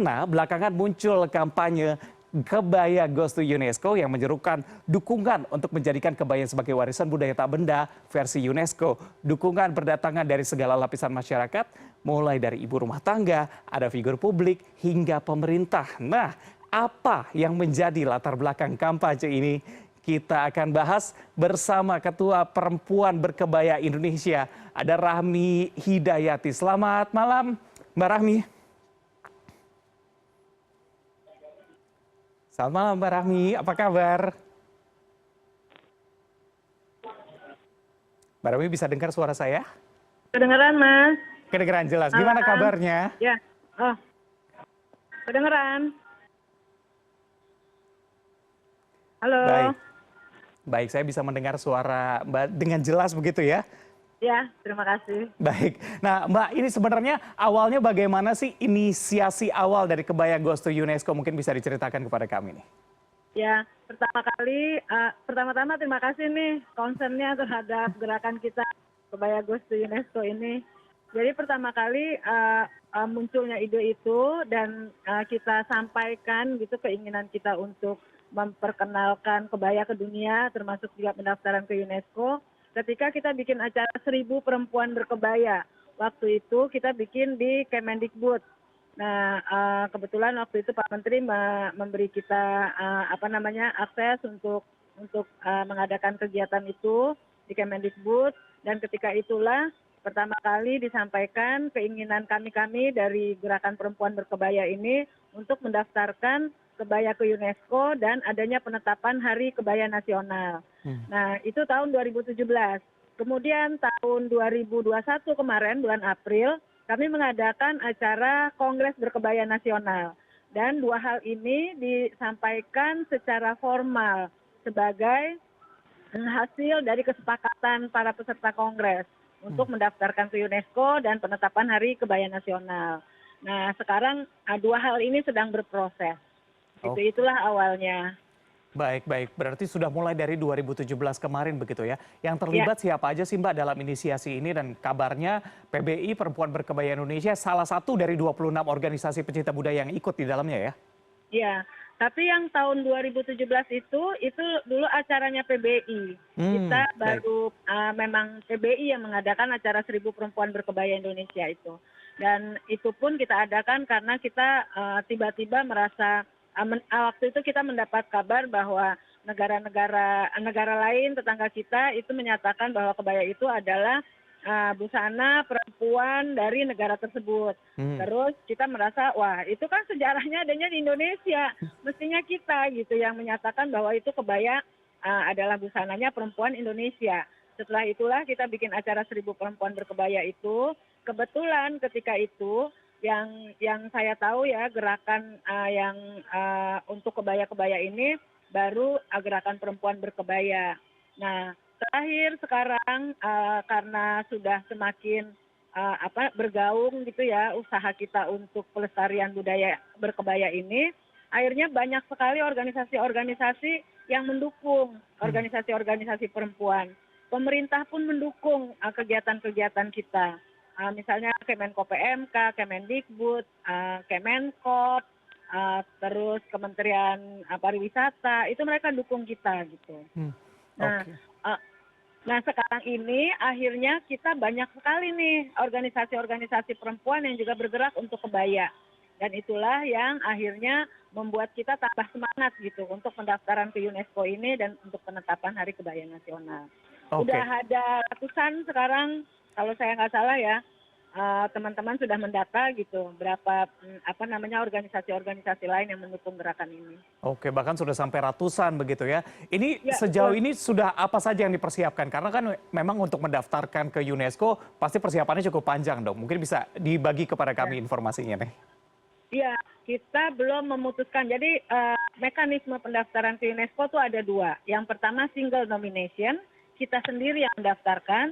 Karena belakangan muncul kampanye kebaya Goes to UNESCO yang menyerukan dukungan untuk menjadikan kebaya sebagai warisan budaya tak benda versi UNESCO. Dukungan berdatangan dari segala lapisan masyarakat, mulai dari ibu rumah tangga, ada figur publik, hingga pemerintah. Nah, apa yang menjadi latar belakang kampanye ini? Kita akan bahas bersama Ketua Perempuan Berkebaya Indonesia, ada Rahmi Hidayati. Selamat malam, Mbak Rahmi. Selamat malam Mbak Rahmi, apa kabar? Mbak Rahmi bisa dengar suara saya? Kedengeran, Mas. Kedengeran jelas, gimana kabarnya? Ya, oh, kedengeran. Halo. Baik, saya bisa mendengar suara Mbak dengan jelas begitu ya? Ya, terima kasih. Baik, nah Mbak ini sebenarnya awalnya bagaimana sih inisiasi awal dari kebaya Goes to UNESCO? Mungkin bisa diceritakan kepada kami nih. Ya, pertama-tama terima kasih nih concernnya terhadap gerakan kita kebaya Goes to UNESCO ini. Jadi pertama kali munculnya ide itu dan kita sampaikan gitu keinginan kita untuk memperkenalkan kebaya ke dunia, termasuk juga pendaftaran ke UNESCO. Ketika kita bikin acara 1.000 perempuan berkebaya, waktu itu kita bikin di Kemendikbud. Nah, kebetulan waktu itu Pak Menteri memberi kita akses untuk mengadakan kegiatan itu di Kemendikbud, dan ketika itulah pertama kali disampaikan keinginan kami dari Gerakan Perempuan Berkebaya ini untuk mendaftarkan kebaya ke UNESCO dan adanya penetapan Hari Kebaya Nasional. Nah, itu tahun 2017. Kemudian tahun 2021 kemarin, bulan April, kami mengadakan acara Kongres Berkebaya Nasional. Dan dua hal ini disampaikan secara formal sebagai hasil dari kesepakatan para peserta Kongres untuk mendaftarkan ke UNESCO dan penetapan Hari Kebaya Nasional. Nah, sekarang dua hal ini sedang berproses. Itulah awalnya. Baik, berarti sudah mulai dari 2017 kemarin begitu ya. Yang terlibat siapa aja sih Mbak dalam inisiasi ini, dan kabarnya PBI Perempuan Berkebaya Indonesia salah satu dari 26 organisasi pencinta budaya yang ikut di dalamnya ya? Iya, tapi yang tahun 2017 itu dulu acaranya PBI. Kita baru memang PBI yang mengadakan acara 1.000 Perempuan Berkebaya Indonesia itu. Dan itu pun kita adakan karena kita tiba-tiba merasa waktu itu kita mendapat kabar bahwa negara lain tetangga kita itu menyatakan bahwa kebaya itu adalah busana perempuan dari negara tersebut. Terus kita merasa, wah itu kan sejarahnya adanya di Indonesia, mestinya kita gitu yang menyatakan bahwa itu kebaya adalah busananya perempuan Indonesia. Setelah itulah kita bikin acara 1.000 Perempuan Berkebaya itu. Kebetulan ketika itu yang saya tahu ya, gerakan yang untuk kebaya-kebaya ini baru gerakan perempuan berkebaya. Nah, terakhir sekarang karena sudah semakin bergaung gitu ya usaha kita untuk pelestarian budaya berkebaya ini, akhirnya banyak sekali organisasi-organisasi yang mendukung, organisasi-organisasi perempuan. Pemerintah pun mendukung kegiatan-kegiatan kita. Misalnya Kemenko PMK, Kemendikbud, Kemenkop, terus Kementerian Pariwisata, itu mereka dukung kita gitu. Nah, sekarang ini akhirnya kita banyak sekali nih organisasi-organisasi perempuan yang juga bergerak untuk kebaya. Dan itulah yang akhirnya membuat kita tambah semangat gitu untuk pendaftaran ke UNESCO ini dan untuk penetapan Hari Kebaya Nasional. Udah ada ratusan sekarang, kalau saya nggak salah ya, teman-teman sudah mendata gitu berapa organisasi-organisasi lain yang mendukung gerakan ini. Oke, bahkan sudah sampai ratusan begitu ya. Ini sejauh ini sudah apa saja yang dipersiapkan? Karena kan memang untuk mendaftarkan ke UNESCO pasti persiapannya cukup panjang dong. Mungkin bisa dibagi kepada kami informasinya nih. Iya, kita belum memutuskan. Jadi mekanisme pendaftaran ke UNESCO itu ada dua. Yang pertama single nomination, kita sendiri yang mendaftarkan.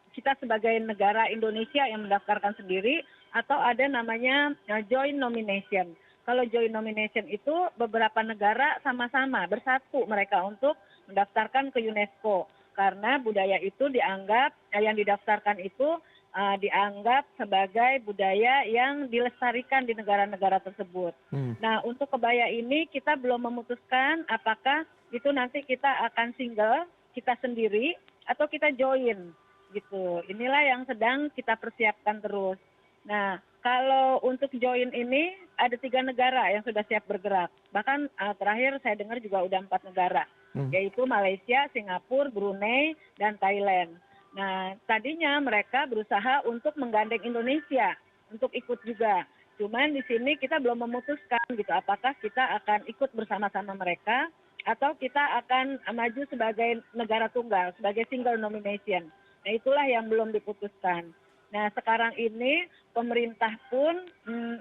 Kita sebagai negara Indonesia yang mendaftarkan sendiri, atau ada namanya joint nomination. Kalau joint nomination itu beberapa negara sama-sama bersatu mereka untuk mendaftarkan ke UNESCO. Karena budaya itu dianggap yang didaftarkan itu dianggap sebagai budaya yang dilestarikan di negara-negara tersebut. Nah, untuk kebaya ini kita belum memutuskan apakah itu nanti kita akan single, kita sendiri, atau kita join gitu. Inilah yang sedang kita persiapkan terus. Nah, kalau untuk join ini ada 3 negara yang sudah siap bergerak. Bahkan terakhir saya dengar juga udah 4 negara, yaitu Malaysia, Singapura, Brunei, dan Thailand. Nah, tadinya mereka berusaha untuk menggandeng Indonesia untuk ikut juga. Cuman di sini kita belum memutuskan gitu, apakah kita akan ikut bersama-sama mereka atau kita akan maju sebagai negara tunggal, sebagai single nomination. Nah, itulah yang belum diputuskan. Nah, sekarang ini pemerintah pun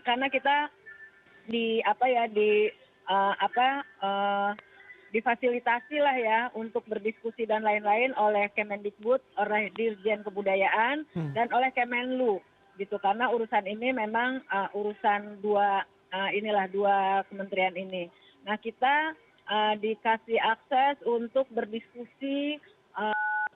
karena kita difasilitasi lah ya untuk berdiskusi dan lain-lain oleh Kemendikbud, oleh Dirjen Kebudayaan, dan oleh Kemenlu gitu. Karena urusan ini memang urusan dua kementerian ini. Nah, kita dikasih akses untuk berdiskusi,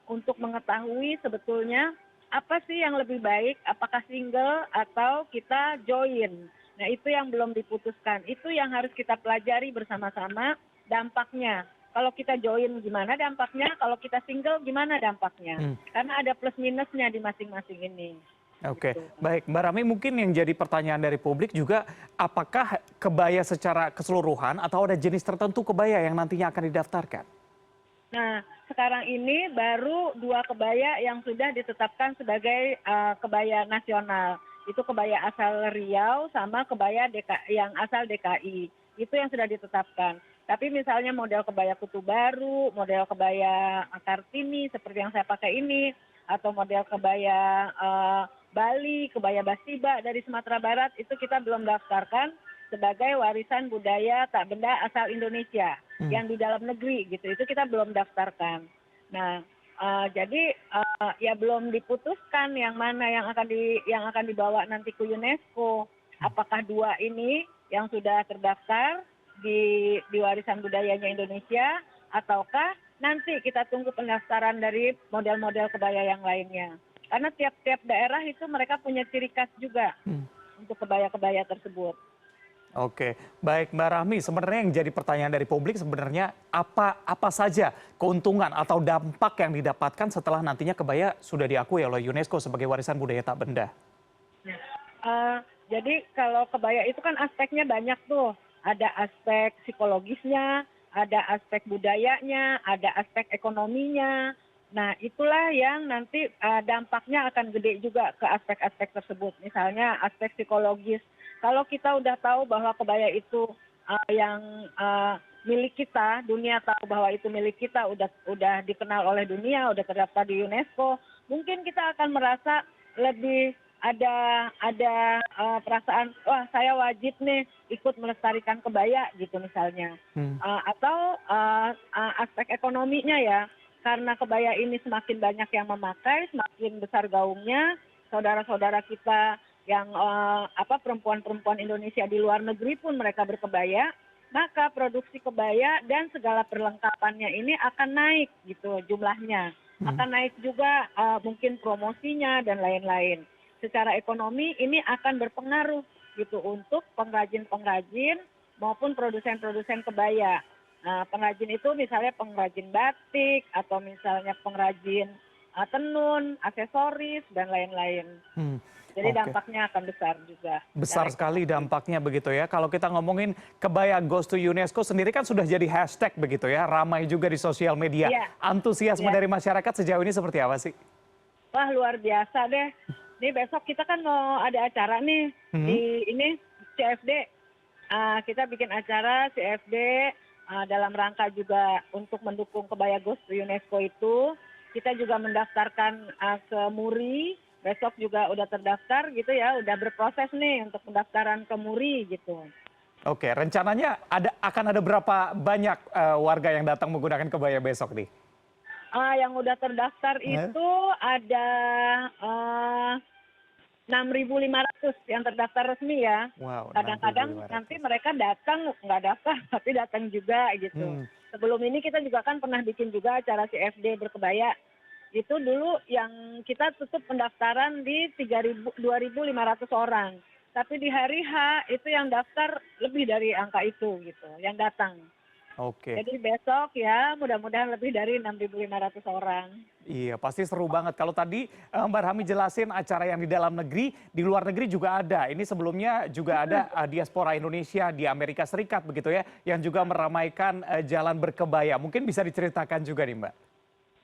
untuk mengetahui sebetulnya apa sih yang lebih baik, apakah single atau kita join. Nah, itu yang belum diputuskan. Itu yang harus kita pelajari bersama-sama dampaknya. Kalau kita join gimana dampaknya, kalau kita single gimana dampaknya. Karena ada plus minusnya di masing-masing ini. Oke, Gitu. baik. Mbak Rami, mungkin yang jadi pertanyaan dari publik juga, apakah kebaya secara keseluruhan atau ada jenis tertentu kebaya yang nantinya akan didaftarkan? Nah, sekarang ini baru 2 kebaya yang sudah ditetapkan sebagai kebaya nasional. Itu kebaya asal Riau sama kebaya yang asal DKI. Itu yang sudah ditetapkan. Tapi misalnya model kebaya Kutu Baru, model kebaya Kartini seperti yang saya pakai ini, atau model kebaya Bali, kebaya Basiba dari Sumatera Barat, itu kita belum daftarkan sebagai warisan budaya tak benda asal Indonesia yang di dalam negeri gitu. Itu kita belum daftarkan. Nah, jadi ya belum diputuskan yang mana yang akan dibawa nanti ke UNESCO. Apakah 2 ini yang sudah terdaftar di warisan budayanya Indonesia, ataukah nanti kita tunggu pendaftaran dari model-model kebaya yang lainnya. Karena tiap-tiap daerah itu mereka punya ciri khas juga untuk kebaya-kebaya tersebut. Oke, baik Mbak Rahmi, sebenarnya yang jadi pertanyaan dari publik sebenarnya apa saja keuntungan atau dampak yang didapatkan setelah nantinya kebaya sudah diakui oleh UNESCO sebagai warisan budaya tak benda? Jadi kalau kebaya itu kan aspeknya banyak tuh. Ada aspek psikologisnya, ada aspek budayanya, ada aspek ekonominya. Nah, itulah yang nanti dampaknya akan gede juga ke aspek-aspek tersebut. Misalnya aspek psikologis. Kalau kita udah tahu bahwa kebaya itu yang milik kita, dunia tahu bahwa itu milik kita, udah dikenal oleh dunia, udah terdaftar di UNESCO, mungkin kita akan merasa lebih ada perasaan, wah saya wajib nih ikut melestarikan kebaya gitu misalnya. Atau aspek ekonominya ya, karena kebaya ini semakin banyak yang memakai, semakin besar gaungnya, saudara-saudara kita yang perempuan-perempuan Indonesia di luar negeri pun mereka berkebaya, maka produksi kebaya dan segala perlengkapannya ini akan naik gitu jumlahnya. Akan naik juga mungkin promosinya dan lain-lain. Secara ekonomi ini akan berpengaruh gitu untuk pengrajin-pengrajin maupun produsen-produsen kebaya. Nah, pengrajin itu misalnya pengrajin batik atau misalnya pengrajin tenun, aksesoris dan lain-lain. Jadi dampaknya akan besar juga. Besar sekali dampaknya begitu ya. Kalau kita ngomongin kebaya goes to UNESCO sendiri kan sudah jadi hashtag begitu ya. Ramai juga di sosial media. Antusiasme dari masyarakat sejauh ini seperti apa sih? Wah, luar biasa deh. Ini besok kita kan mau ada acara nih di ini CFD. Kita bikin acara CFD dalam rangka juga untuk mendukung kebaya goes to UNESCO itu. Kita juga mendaftarkan ke MURI. Besok juga udah terdaftar gitu ya, udah berproses nih untuk pendaftaran ke MURI gitu. Oke, rencananya akan ada berapa banyak warga yang datang menggunakan kebaya besok nih? Yang udah terdaftar itu ada 6.500 yang terdaftar resmi ya. Wow, Kadang-kadang 6.500. nanti mereka datang nggak daftar tapi datang juga gitu. Sebelum ini kita juga kan pernah bikin juga acara CFD berkebaya. itu dulu yang kita tutup pendaftaran di 2.500 orang. Tapi di hari H itu yang daftar lebih dari angka itu gitu, yang datang. Oke. Jadi besok ya mudah-mudahan lebih dari 6.500 orang. Iya, pasti seru banget. Kalau tadi Mbak Rahmi jelasin acara yang di dalam negeri, di luar negeri juga ada. Ini sebelumnya juga ada diaspora Indonesia di Amerika Serikat begitu ya, yang juga meramaikan jalan berkebaya. Mungkin bisa diceritakan juga nih Mbak.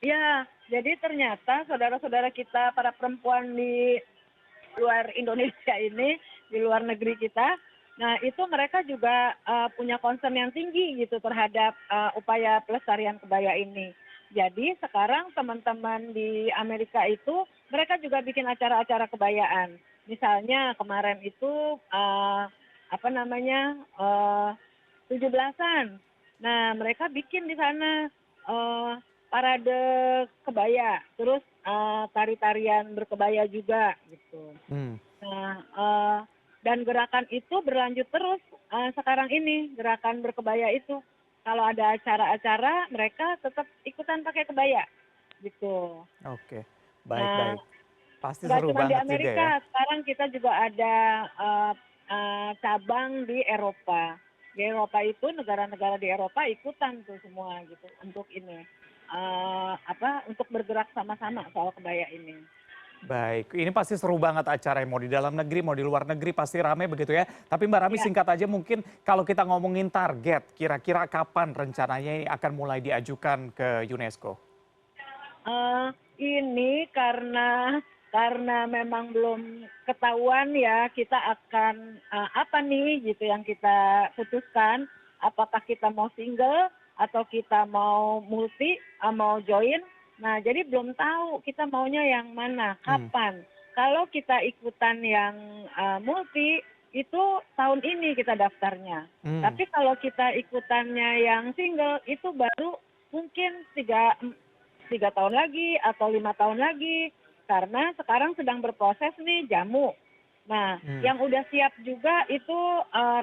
Ya, jadi ternyata saudara-saudara kita para perempuan di luar Indonesia ini, di luar negeri kita, nah itu mereka juga punya concern yang tinggi gitu terhadap upaya pelestarian kebaya ini. Jadi sekarang teman-teman di Amerika itu mereka juga bikin acara-acara kebayaan. Misalnya kemarin itu apa namanya 17-an. Nah mereka bikin di sana parade kebaya, terus tari-tarian berkebaya juga gitu. Hmm. Nah dan gerakan itu berlanjut terus sekarang ini, gerakan berkebaya itu. Kalau ada acara-acara mereka tetap ikutan pakai kebaya gitu. Oke, Nah, baik-baik. Pasti nggak seru cuma di banget juga ya. Amerika, sekarang kita juga ada cabang di Eropa. Di Eropa itu negara-negara di Eropa ikutan tuh semua gitu untuk ini untuk bergerak sama-sama soal kebaya ini. Baik, ini pasti seru banget acara mau di dalam negeri, mau di luar negeri pasti rame begitu ya. Tapi Mbak Rami Ya, singkat aja mungkin kalau kita ngomongin target, kira-kira kapan rencananya ini akan mulai diajukan ke UNESCO? ini karena memang belum ketahuan ya kita akan apa nih gitu yang kita putuskan, apakah kita mau single atau kita mau multi, mau join. Nah, jadi belum tahu kita maunya yang mana, Hmm. kapan. Kalau kita ikutan yang multi itu tahun ini kita daftarnya. Hmm. Tapi kalau kita ikutannya yang single itu baru mungkin 3 tahun lagi atau 5 tahun lagi karena sekarang sedang berproses nih jamu. Nah, Hmm. yang udah siap juga itu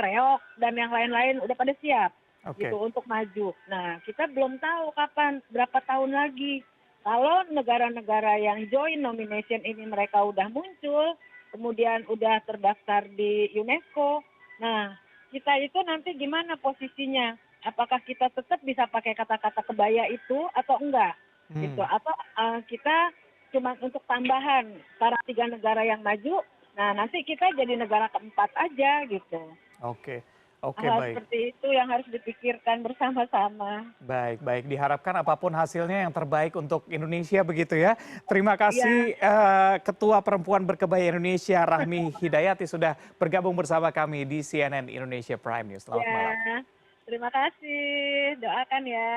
reok dan yang lain-lain udah pada siap gitu Oke. untuk maju. Nah, kita belum tahu kapan, berapa tahun lagi. Kalau negara-negara yang join nomination ini mereka udah muncul, kemudian udah terdaftar di UNESCO. Nah, kita itu nanti gimana posisinya? Apakah kita tetap bisa pakai kata-kata kebaya itu atau enggak? Gitu. Hmm. Atau kita cuma untuk tambahan para 3 negara yang maju, nah nanti kita jadi negara keempat aja gitu. Oke. Oke, Hal baik. seperti itu yang harus dipikirkan bersama-sama. Baik, baik. Diharapkan apapun hasilnya yang terbaik untuk Indonesia begitu ya. Terima Iya, kasih Ketua Perempuan Berkebaya Indonesia Rahmi Hidayati sudah bergabung bersama kami di CNN Indonesia Prime News. Selamat ya. malam. Terima kasih. Doakan ya.